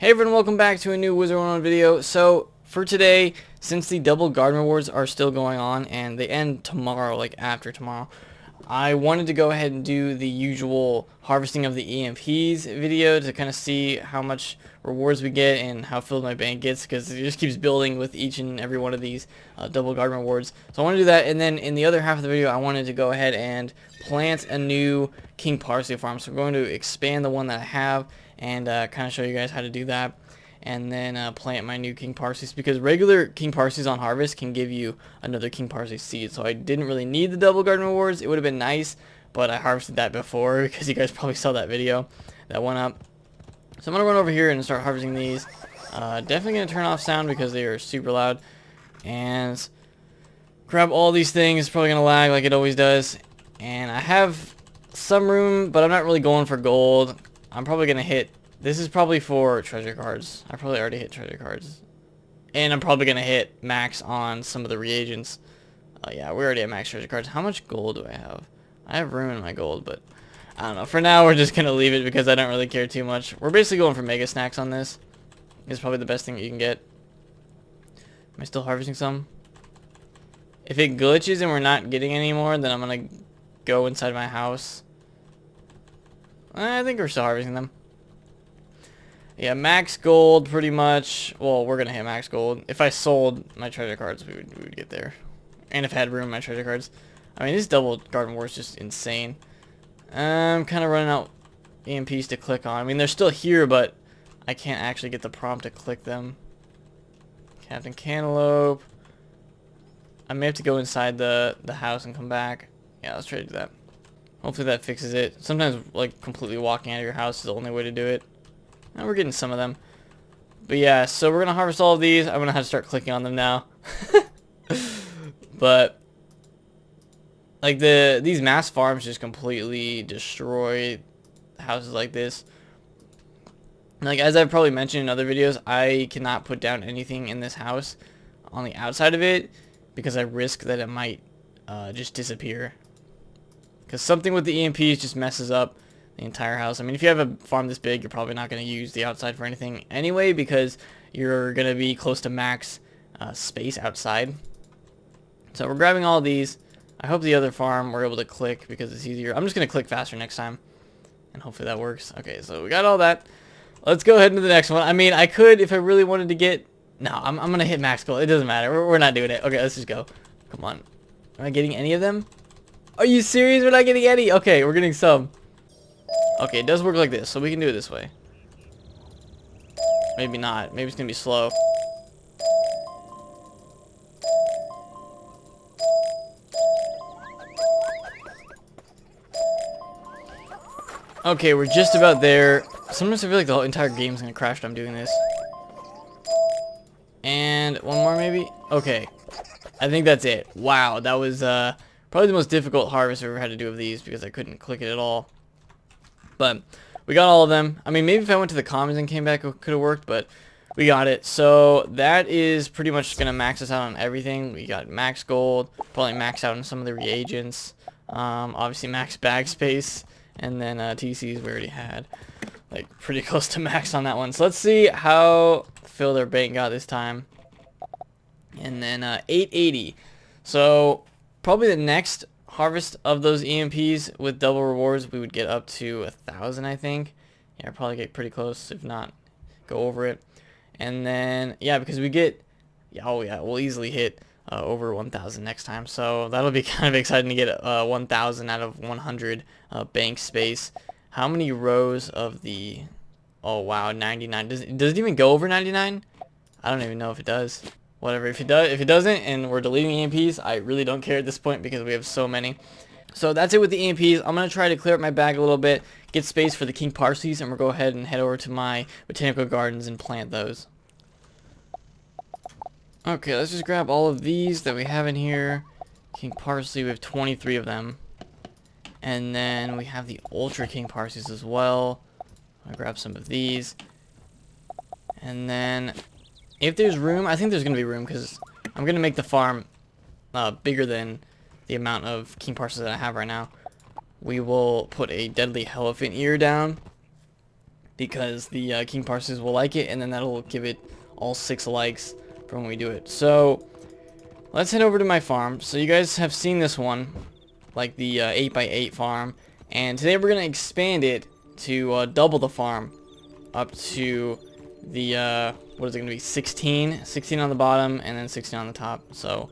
Hey everyone, welcome back to a new Wizard101 video. So for today, since the double garden rewards are still going on and they end tomorrow, like after tomorrow, I wanted to go ahead and do the usual harvesting of the EMPs video to kind of see how much rewards we get and how filled my bank gets, because it just keeps building with each and every one of these double garden rewards. So I want to do that, and then in the other half of the video I wanted to go ahead and plant a new King Parsley farm. So I'm going to expand the one that I have and kind of show you guys how to do that, and then plant my new King Parsleys, because regular King Parsleys on harvest can give you another King Parsley seed. So I didn't really need the double garden rewards. It would have been nice, but I harvested that before because you guys probably saw that video that went up. So I'm gonna run over here and start harvesting these. Definitely gonna turn off sound because they are super loud, and grab all these things. Probably gonna lag like it always does, and I have some room, but I'm not really going for gold. I'm probably gonna hit, this is probably for treasure cards. I probably already hit treasure cards, and I'm probably gonna hit max on some of the reagents. Yeah, we already have max treasure cards. How much gold do I have? I have room in my gold, but I don't know. For now, we're just gonna leave it because I don't really care too much. We're basically going for mega snacks on this. It's probably the best thing that you can get. Am I still harvesting some? If it glitches and we're not getting any more, then I'm gonna go inside my house. I think we're still harvesting them. Yeah, max gold pretty much. Well, we're gonna hit max gold. If I sold my treasure cards, we would get there. And if I had room in my treasure cards. I mean, this double garden war is just insane. I'm kind of running out EMPs to click on. I mean, they're still here, but I can't actually get the prompt to click them. Captain Cantaloupe. I may have to go inside the house and come back. Yeah, let's try to do that. Hopefully that fixes it. Sometimes, like, completely walking out of your house is the only way to do it. And we're getting some of them. But yeah, so we're going to harvest all of these. I'm going to have to start clicking on them now. But like these mass farms just completely destroy houses like this. Like, as I've probably mentioned in other videos, I cannot put down anything in this house on the outside of it because I risk that it might just disappear. Because something with the EMPs just messes up the entire house. I mean, if you have a farm this big, you're probably not going to use the outside for anything anyway, because you're going to be close to max space outside. So we're grabbing all these. I hope the other farm we're able to click because it's easier. I'm just going to click faster next time, and hopefully that works. Okay, so we got all that. Let's go ahead into the next one. I mean, I could if I really wanted to get... No, I'm going to hit max gold. It doesn't matter. We're not doing it. Okay, let's just go. Come on. Am I getting any of them? Are you serious? We're not getting any? Okay, we're getting some. Okay, it does work like this, so we can do it this way. Maybe not. Maybe it's going to be slow. Okay, we're just about there. Sometimes I feel like the whole entire game's going to crash when I'm doing this. And one more maybe? Okay. I think that's it. Wow, that was probably the most difficult harvest I've ever had to do of these because I couldn't click it at all. But we got all of them. I mean, maybe if I went to the commons and came back, it could have worked, but we got it. So that is pretty much going to max us out on everything. We got max gold, probably max out on some of the reagents, obviously max bag space, and then TCs we already had. Like, pretty close to max on that one. So let's see how filled our bank got this time. And then 880. So probably the next harvest of those EMPs with double rewards, we would get up to 1,000, I think. Yeah, probably get pretty close, if not go over it. And then, yeah, because we get, yeah, oh yeah, we'll easily hit over 1,000 next time. So that'll be kind of exciting to get 1,000 out of 100 bank space. How many rows of the, oh wow, 99. Does it even go over 99? I don't even know if it does. Whatever, if it doesn't, and we're deleting EMPs, I really don't care at this point because we have so many. So that's it with the EMPs. I'm going to try to clear up my bag a little bit, get space for the King Parsleys, and we'll go ahead and head over to my botanical gardens and plant those. Okay, let's just grab all of these that we have in here. King Parsley, we have 23 of them. And then we have the Ultra King Parsleys as well. I'll grab some of these. And then, if there's room, I think there's going to be room because I'm going to make the farm bigger than the amount of King Parsleys that I have right now. We will put a deadly elephant ear down because the king parsleys will like it, and then that'll give it all 6 likes for when we do it. So let's head over to my farm. So you guys have seen this one, like the 8x8 farm, and today we're gonna expand it to double the farm up to the what is it gonna be, 16 on the bottom and then 16 on the top. So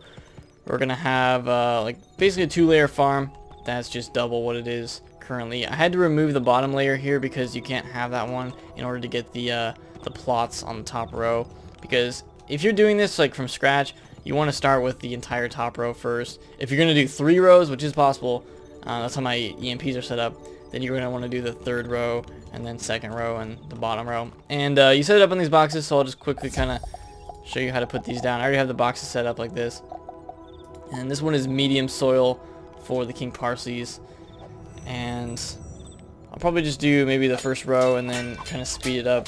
we're gonna have like basically a 2-layer farm that's just double what it is currently. I had to remove the bottom layer here because you can't have that one in order to get the plots on the top row, because if you're doing this like from scratch, you want to start with the entire top row first. If you're gonna do 3 rows, which is possible, that's how my EMPs are set up, then you're gonna want to do the 3rd row and then 2nd row and the bottom row. And you set it up on these boxes, so I'll just quickly kind of show you how to put these down. I already have the boxes set up like this, and this one is medium soil for the king parsleys, and I'll probably just do maybe the 1st row and then kind of speed it up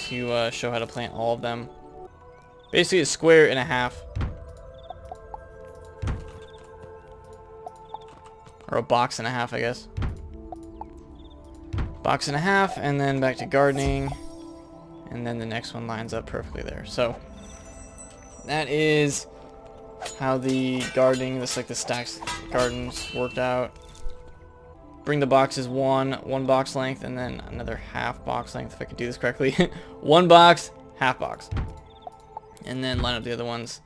to show how to plant all of them. Basically a square and a half, or a box and a half, I guess. Box and a half, and then back to gardening, and then the next one lines up perfectly there. So that is how the gardening, this like the stacks gardens worked out. Bring the boxes one box length, and then another half box length, if I could do this correctly. 1 box, half box, and then line up the other ones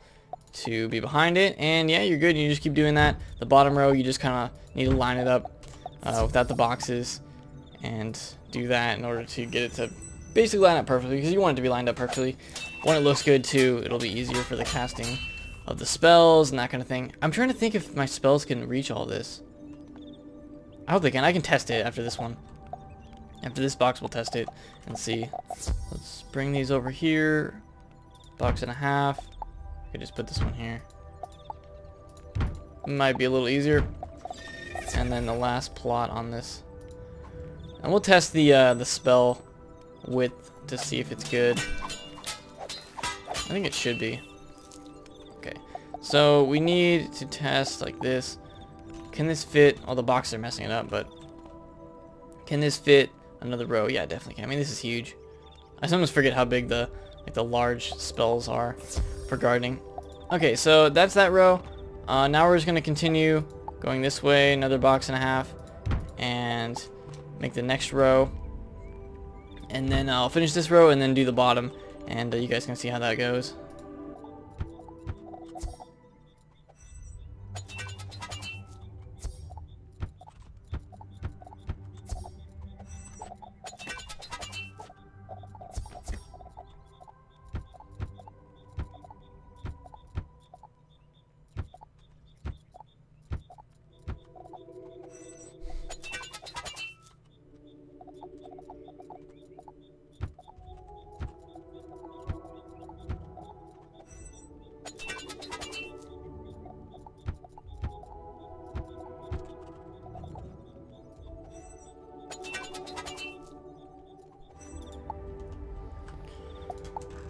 to be behind it, and yeah, you're good. You just keep doing that. The bottom row, you just kind of need to line it up without the boxes, and do that in order to get it to basically line up perfectly, because you want it to be lined up perfectly. When it looks good too, it'll be easier for the casting of the spells and that kind of thing. I'm trying to think if my spells can reach all this. I hope they can. I can test it after this one. After this box, we'll test it and see. Let's bring these over here. Box and a half. I could just put this one here. Might be a little easier. And then the last plot on this. And we'll test the spell width to see if it's good. I think it should be. Okay. So we need to test like this. Can this fit? Oh, the boxes are messing it up, but can this fit another row? Yeah, it definitely can. I mean, this is huge. I sometimes forget how big the large spells are for gardening. Okay, so that's that row. Now we're just gonna continue going this way, another box and a half, and make the next row, and then I'll finish this row and then do the bottom, and you guys can see how that goes.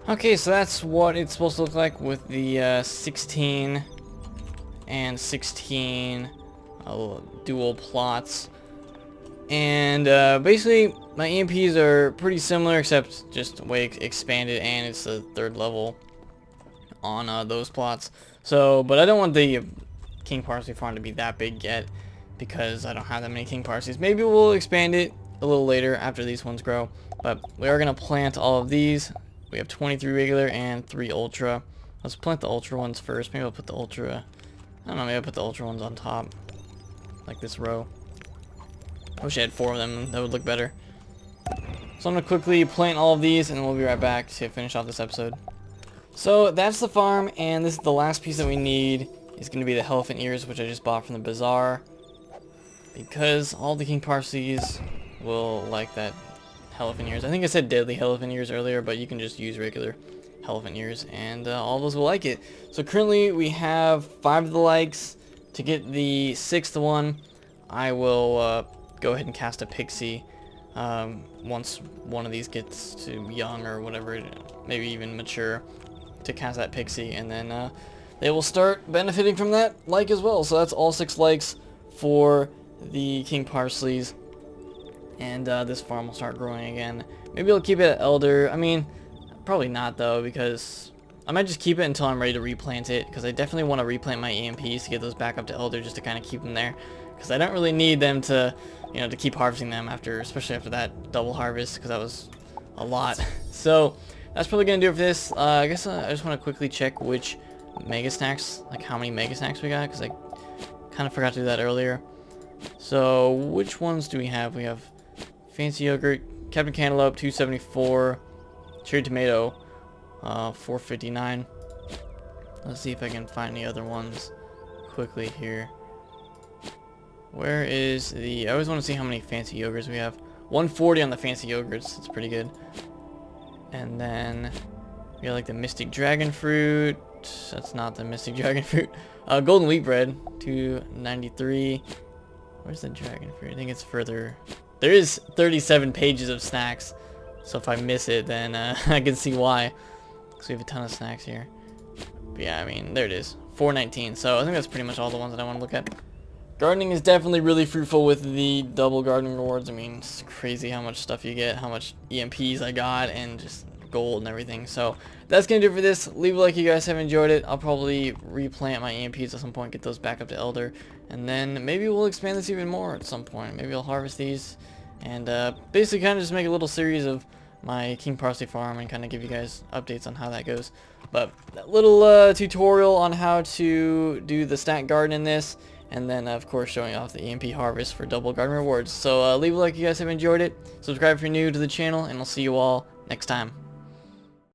Okay, so that's what it's supposed to look like with the 16 and 16 dual plots. And basically, my EMPs are pretty similar, except just way expanded, and it's the 3rd level on those plots. So, but I don't want the King Parsley farm to be that big yet, because I don't have that many King Parsleys. Maybe we'll expand it a little later after these ones grow. But we are going to plant all of these. We have 23 regular and 3 ultra. Let's plant the ultra ones first. Maybe I'll put the ultra, I don't know, maybe I'll put the ultra ones on top, like this row. I wish I had 4 of them, that would look better. So I'm going to quickly plant all of these, and we'll be right back to finish off this episode. So that's the farm, and this is the last piece that we need. Is going to be the elephant ears, which I just bought from the bazaar, because all the King Parsleys will like that elephant ears. I think I said deadly elephant ears earlier, but you can just use regular elephant ears, and all those will like it. So currently we have 5 of the likes. To get the 6th one, I will go ahead and cast a pixie once one of these gets to young or whatever, maybe even mature, to cast that pixie, and then they will start benefiting from that like as well. So that's all 6 likes for the King Parsleys. and this farm will start growing again. Maybe I'll keep it at Elder. I mean, probably not though, because I might just keep it until I'm ready to replant it, because I definitely want to replant my EMPs to get those back up to Elder, just to kind of keep them there, because I don't really need them to, you know, to keep harvesting them after, especially after that double harvest, because that was a lot. So that's probably gonna do it for this. I guess I just want to quickly check which mega snacks, like how many mega snacks we got, because I kind of forgot to do that earlier. So which ones do we have? We have Fancy Yogurt, Captain Cantaloupe, 274, Cherry Tomato, 459. Let's see if I can find any other ones quickly here. Where is the... I always want to see how many Fancy Yogurts we have. 140 on the Fancy Yogurts. That's pretty good. And then we got like the Mystic Dragon Fruit. That's not the Mystic Dragon Fruit. Golden Wheat Bread, 293. Where's the Dragon Fruit? I think it's further. There is 37 pages of snacks. So if I miss it, then I can see why. Because we have a ton of snacks here. But yeah, I mean, there it is. 419. So I think that's pretty much all the ones that I want to look at. Gardening is definitely really fruitful with the double gardening rewards. I mean, it's crazy how much stuff you get, how much EMPs I got, and just gold and everything. So that's going to do it for this. Leave a like if you guys have enjoyed it. I'll probably replant my EMPs at some point, get those back up to Elder. And then maybe we'll expand this even more at some point. Maybe I'll harvest these and basically kind of just make a little series of my King Parsley farm and kind of give you guys updates on how that goes. But that little tutorial on how to do the stack garden in this. And then, of course, showing off the EMP harvest for double garden rewards. So leave a like if you guys have enjoyed it. Subscribe if you're new to the channel, and I'll see you all next time.